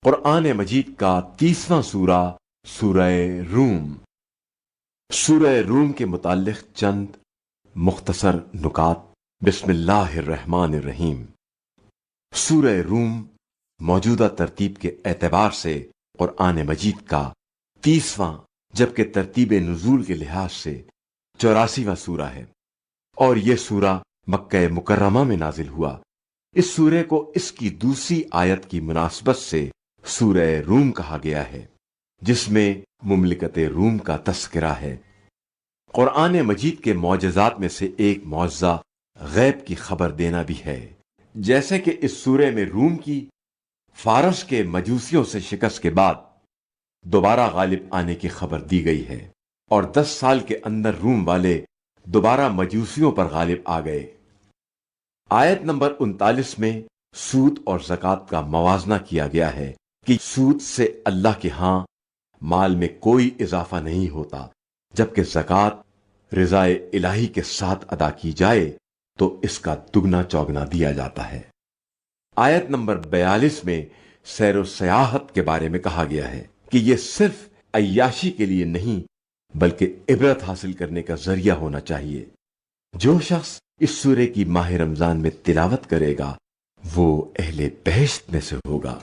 قرآن مجید کا 30واں سورہ سورہ روم۔ سورہ روم کے متعلق چند مختصر نکات۔ بسم اللہ الرحمن الرحیم۔ سورہ روم موجودہ ترتیب کے اعتبار سے قرآن مجید کا 30واں جبکہ ترتیب نزول کے لحاظ سے 84واں سورہ ہے، اور یہ سورہ مکہ مکرمہ میں نازل ہوا۔ اس سورہ کو اس کی دوسری آیت کی مناسبت سے سورہ روم کہا گیا ہے، جس میں مملکت روم کا تذکرہ ہے۔ قرآن مجید کے معجزات میں سے ایک معجزہ غیب کی خبر دینا بھی ہے، جیسے کہ اس سورہ میں روم کی فارس کے مجوسیوں سے شکست کے بعد دوبارہ غالب آنے کی خبر دی گئی ہے، اور 10 سال کے اندر روم والے دوبارہ مجوسیوں پر غالب آ گئے۔ آیت نمبر 39 میں سود اور زکوٰۃ کا موازنہ کیا گیا ہے کہ سود سے اللہ کے ہاں مال میں کوئی اضافہ نہیں ہوتا، جبکہ زکوٰۃ رضا الہی کے ساتھ ادا کی جائے تو اس کا دگنا چوگنا دیا جاتا ہے۔ آیت نمبر 42 میں سیر و سیاحت کے بارے میں کہا گیا ہے کہ یہ صرف عیاشی کے لیے نہیں بلکہ عبرت حاصل کرنے کا ذریعہ ہونا چاہیے۔ جو شخص اس سورے کی ماہ رمضان میں تلاوت کرے گا وہ اہل بہشت میں سے ہوگا۔